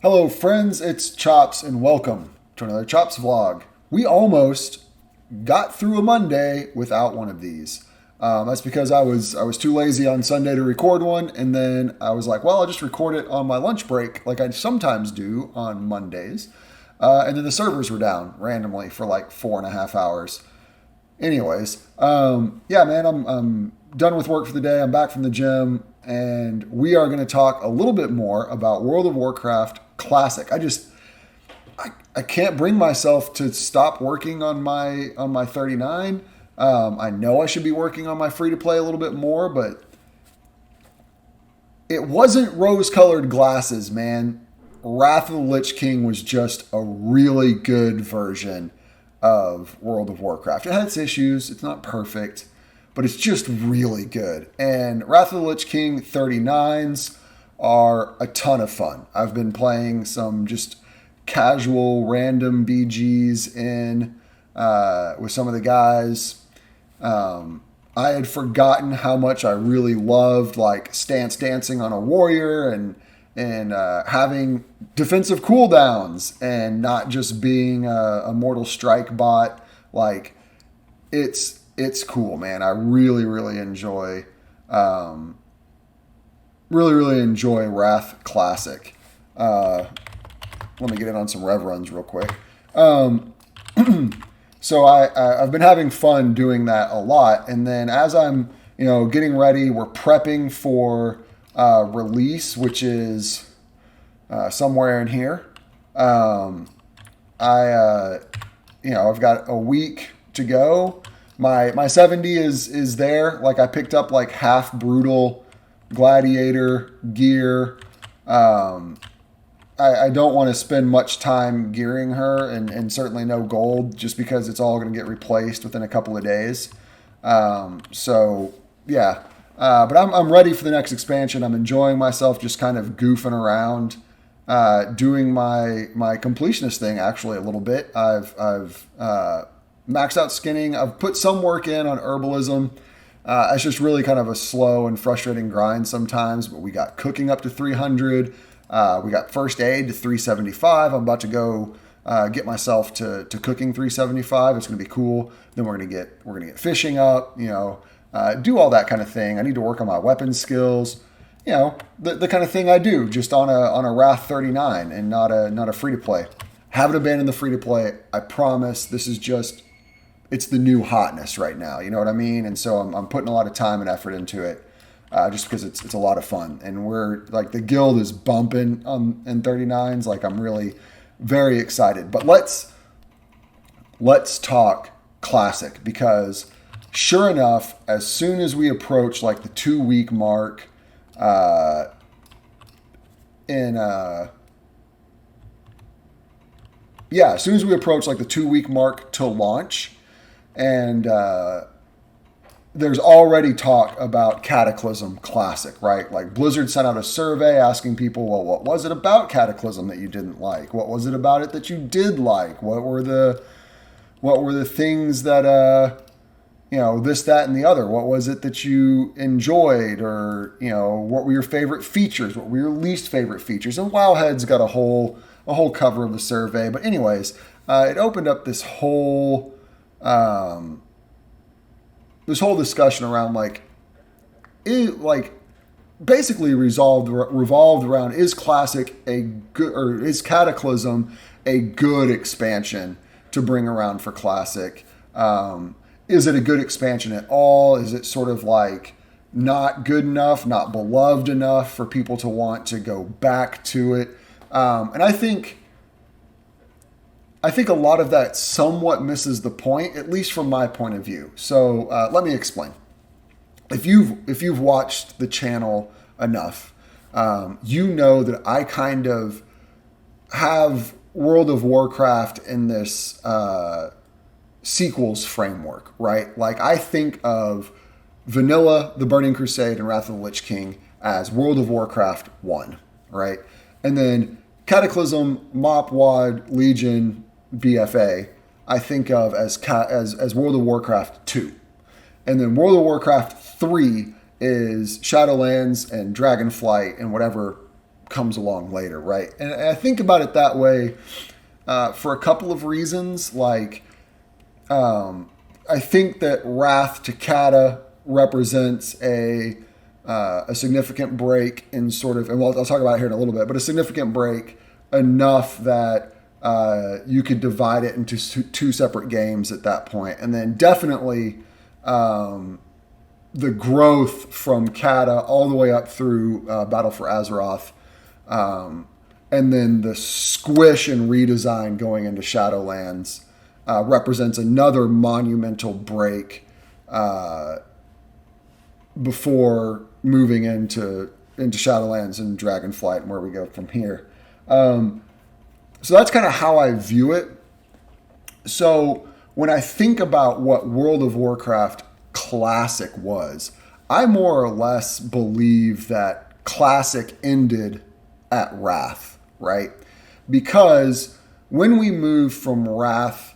Hello, friends. It's Chops, and welcome to another Chopsvlog. We almost got through a Monday without one of these. That's because I was too lazy on Sunday to record one, and then I was like, well, I'll just record it on my lunch break, like I sometimes do on Mondays. And then the servers were down randomly for like 4.5 hours. Anyways, yeah, man, I'm done with work for the day. I'm back from the gym, and we are going to talk a little bit more about World of Warcraft Classic. I can't bring myself to stop working on my 39. I know I should be working on my free to play a little bit more, but it wasn't rose-colored glasses, man. Wrath of the Lich King was just a really good version of World of Warcraft. It had its issues. It's not perfect, but it's just really good. And Wrath of the Lich King 39s are a ton of fun. I've been playing some just casual random BGs in with some of the guys. I had forgotten how much I really loved like stance dancing on a warrior and having defensive cooldowns and not just being a Mortal Strike bot. Like it's cool, man. I really enjoy really enjoy Wrath Classic. Let me get it on some rev runs real quick. So I've been having fun doing that a lot, and then as I'm getting ready, we're prepping for release, which is somewhere in here. I've got a week to go. My 70 is there. Like I picked up like half brutal gladiator gear. I don't want to spend much time gearing her and certainly no gold just because it's all going to get replaced within a couple of days. So yeah, but I'm ready for the next expansion. I'm enjoying myself just kind of goofing around, doing my completionist thing actually a little bit. I've maxed out skinning. I've put some work in on herbalism. It's just really kind of a slow and frustrating grind sometimes, but we got cooking up to 300. We got first aid to 375. I'm about to go get myself to cooking 375. It's going to be cool. Then we're going to get fishing up, do all that kind of thing. I need to work on my weapon skills, the kind of thing I do just on a Wrath 39 and not a free to play. Haven't abandoned the free to play. I promise. This is just, it's the new hotness right now. You know what I mean? And so I'm putting a lot of time and effort into it. Just because it's a lot of fun, and we're like the guild is bumping in 39s. Like I'm really very excited. But let's talk classic, because sure enough, as soon as we approach like the 2 week mark, as soon as we approach like the 2 week mark to launch, and there's already talk about Cataclysm Classic, right? Like Blizzard sent out a survey asking people, well, what was it about Cataclysm that you didn't like? What was it about it that you did like? What were the things that this, that, and the other? What was it that you enjoyed, or what were your favorite features? What were your least favorite features? And Wowhead's got a whole cover of the survey. But anyways, it opened up this whole discussion around basically revolved around, is Classic a good, or is Cataclysm a good expansion to bring around for Classic? Is it a good expansion at all? Is it sort of like not good enough, not beloved enough for people to want to go back to it? And I think a lot of that somewhat misses the point, at least from my point of view. So let me explain. If you've watched the channel enough, you know that I kind of have World of Warcraft in this sequels framework, right? Like I think of Vanilla, The Burning Crusade, and Wrath of the Lich King as World of Warcraft 1, right? And then Cataclysm, Mop, Wad, Legion, BFA, I think of as World of Warcraft 2. And then World of Warcraft 3 is Shadowlands and Dragonflight and whatever comes along later, right? And I think about it that way for a couple of reasons. Like, I think that Wrath to Cata represents a significant break in sort of, and I'll talk about it here in a little bit, but a significant break enough that you could divide it into two separate games at that point. And then definitely the growth from Cata all the way up through Battle for Azeroth, and then the squish and redesign going into Shadowlands represents another monumental break before moving into Shadowlands and Dragonflight and where we go from here. So that's kind of how I view it. So when I think about what World of Warcraft Classic was, I more or less believe that Classic ended at Wrath, right? Because when we move from Wrath,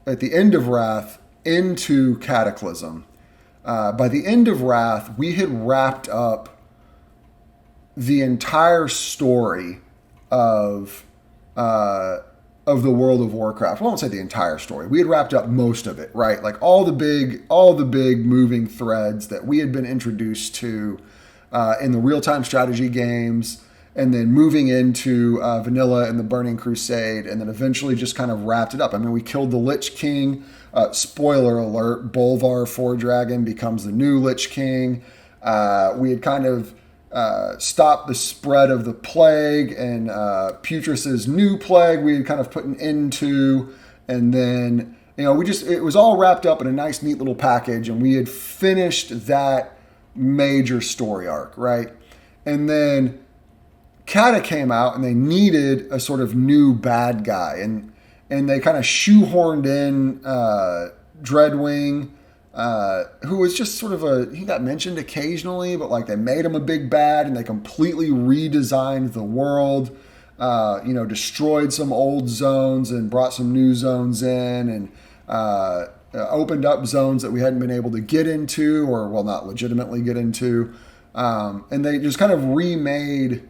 at the end of Wrath, into Cataclysm, by the end of Wrath, we had wrapped up the entire story of the World of Warcraft. Well, I won't say the entire story. We had wrapped up most of it, right? Like all the big moving threads that we had been introduced to in the real-time strategy games, and then moving into vanilla and the Burning Crusade, and then eventually just kind of wrapped it up. I mean, we killed the Lich King. Spoiler alert, Bolvar Fordragon becomes the new Lich King. We had kind of stopped the spread of the plague, and Putrus's new plague we had kind of put an end to. And then, it was all wrapped up in a nice, neat little package, and we had finished that major story arc, right? And then Cata came out, and they needed a sort of new bad guy, and they kind of shoehorned in Dreadwing, who was just sort of he got mentioned occasionally, but like they made him a big bad, and they completely redesigned the world, destroyed some old zones and brought some new zones in, and opened up zones that we hadn't been able to get into, or not legitimately get into. And they just kind of remade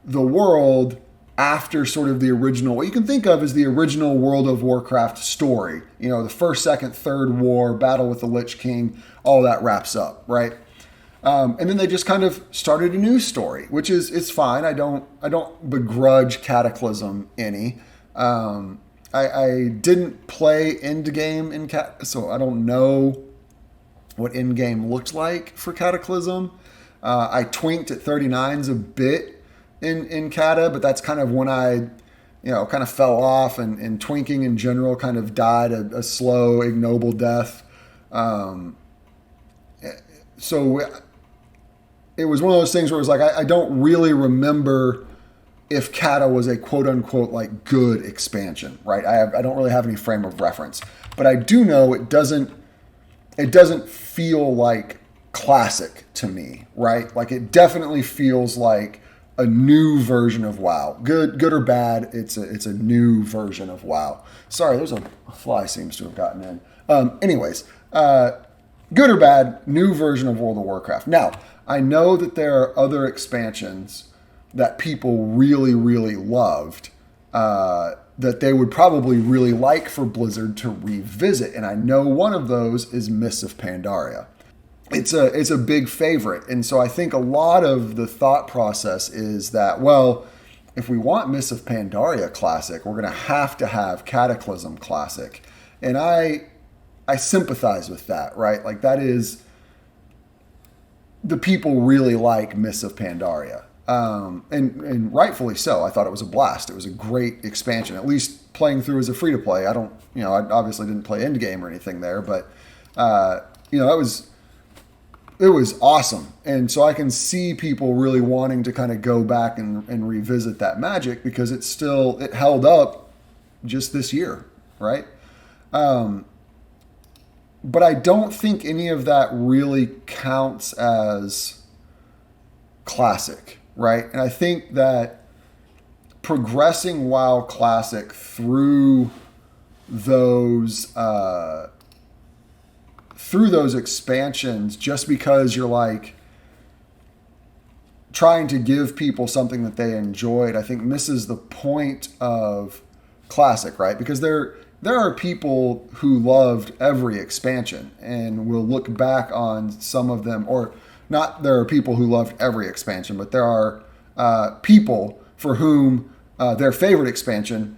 the world after sort of the original, what you can think of as the original World of Warcraft story. The first, second, third war, battle with the Lich King, all that wraps up, right? And then they just kind of started a new story, which it's fine. I don't begrudge Cataclysm any. I didn't play Endgame in so I don't know what Endgame looked like for Cataclysm. I twinked at 39s a bit in Cata, but that's kind of when I, kind of fell off, and twinking in general kind of died a slow, ignoble death. So it was one of those things where it was like, I don't really remember if Cata was a quote unquote like good expansion, right? I don't really have any frame of reference, but I do know it doesn't feel like Classic to me, right? Like it definitely feels like a new version of WoW. Good or bad, it's a new version of WoW. Sorry, there's a fly seems to have gotten in. Anyways, good or bad, new version of World of Warcraft. Now, I know that there are other expansions that people really, really loved, that they would probably really like for Blizzard to revisit. And I know one of those is Mists of Pandaria. It's a big favorite. And so I think a lot of the thought process is that, well, if we want Mists of Pandaria Classic, we're going to have Cataclysm Classic. And I sympathize with that, right? Like that is, the people really like Mists of Pandaria. And rightfully so. I thought it was a blast. It was a great expansion, at least playing through as a free-to-play. I obviously didn't play endgame or anything there, but, it was awesome. And so I can see people really wanting to kind of go back and revisit that magic, because it held up just this year, right? But I don't think any of that really counts as Classic, right? And I think that progressing WoW Classic through those expansions, just because you're like, trying to give people something that they enjoyed, I think misses the point of Classic, right? Because there are people who loved every expansion and will look back on some of them, or not there are people who loved every expansion, but there are people for whom their favorite expansion,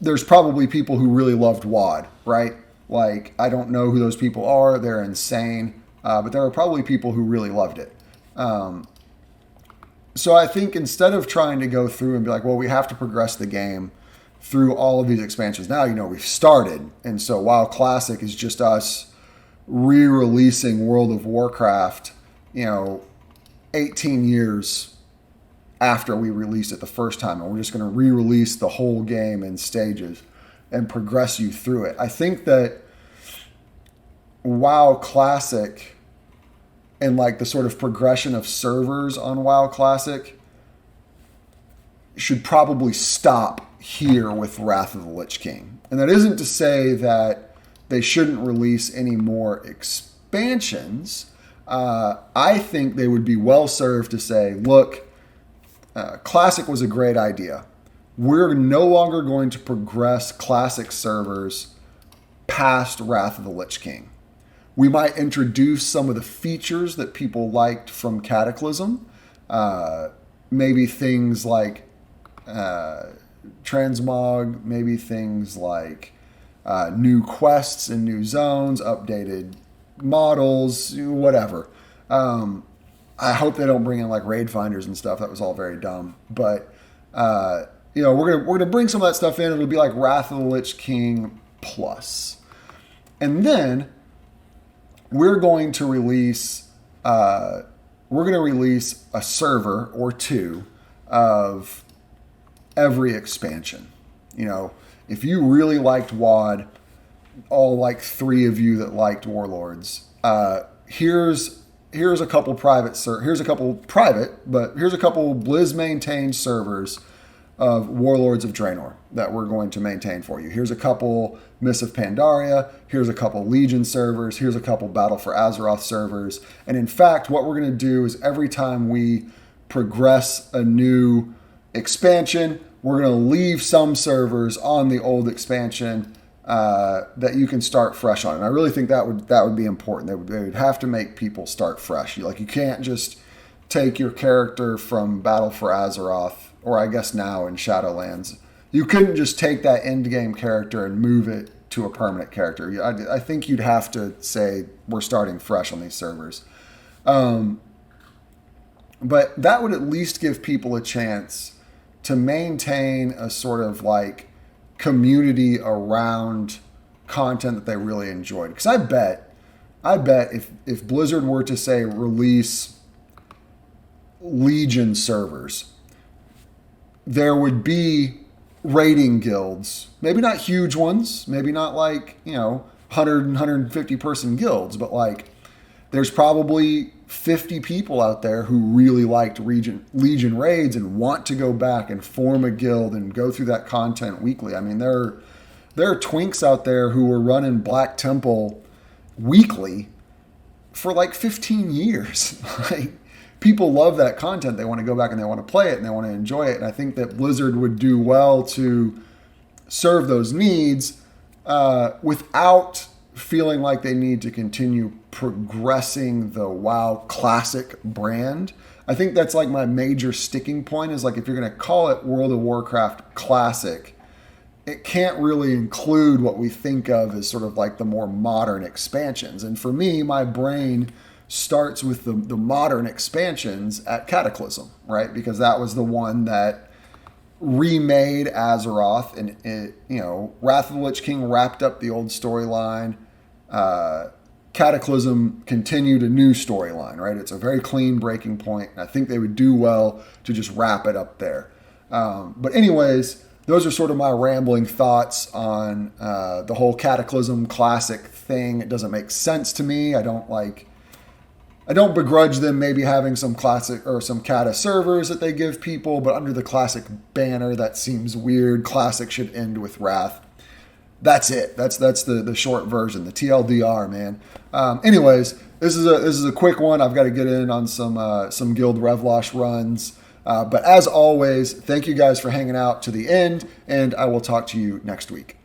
there's probably people who really loved WoD, right? Like, I don't know who those people are. They're insane. But there are probably people who really loved it. So I think instead of trying to go through and be like, well, we have to progress the game through all of these expansions. Now, we've started. And so WoW Classic is just us re-releasing World of Warcraft, 18 years after we released it the first time. And we're just going to re-release the whole game in stages and progress you through it. I think that WoW Classic and like the sort of progression of servers on WoW Classic should probably stop here with Wrath of the Lich King. And that isn't to say that they shouldn't release any more expansions. I think they would be well served to say, look, Classic was a great idea. We're no longer going to progress Classic servers past Wrath of the Lich King. We might introduce some of the features that people liked from Cataclysm. Maybe things like transmog, maybe things like new quests and new zones, updated models, whatever. I hope they don't bring in like raid finders and stuff. That was all very dumb. But we're gonna bring some of that stuff in. It'll be like Wrath of the Lich King plus, and then we're going to release a server or two of every expansion. If you really liked WoD, all like 3 of you that liked Warlords, here's a couple here's a couple Blizz maintained servers of Warlords of Draenor that we're going to maintain for you. Here's a couple Mists of Pandaria. Here's a couple Legion servers. Here's a couple Battle for Azeroth servers. And in fact, what we're going to do is every time we progress a new expansion, we're going to leave some servers on the old expansion that you can start fresh on. And I really think that would be important. They would have to make people start fresh. You can't just take your character from Battle for Azeroth, or I guess now in Shadowlands. You couldn't just take that end game character and move it to a permanent character. I think you'd have to say we're starting fresh on these servers. But that would at least give people a chance to maintain a sort of like community around content that they really enjoyed. Because I bet if Blizzard were to say release Legion servers, there would be raiding guilds, maybe not huge ones, maybe not like 100 and 150 person guilds, but like there's probably 50 people out there who really liked Legion raids and want to go back and form a guild and go through that content weekly. I mean, there are twinks out there who were running Black Temple weekly for like 15 years. Like, people love that content. They want to go back and they want to play it and they want to enjoy it. And I think that Blizzard would do well to serve those needs without feeling like they need to continue progressing the WoW Classic brand. I think that's like my major sticking point is like if you're going to call it World of Warcraft Classic, it can't really include what we think of as sort of like the more modern expansions. And for me, my brain starts with the modern expansions at Cataclysm, right? Because that was the one that remade Azeroth, and it, Wrath of the Lich King wrapped up the old storyline. Cataclysm continued a new storyline, right? It's a very clean breaking point, and I think they would do well to just wrap it up there. But anyways, those are sort of my rambling thoughts on the whole Cataclysm Classic thing. It doesn't make sense to me. I don't begrudge them maybe having some Classic or some Cata servers that they give people, but under the Classic banner, that seems weird. Classic should end with Wrath. That's it. That's the short version, the TLDR, man. Anyways, this is a quick one. I've got to get in on some Guild Revlosh runs. But as always, thank you guys for hanging out to the end, and I will talk to you next week.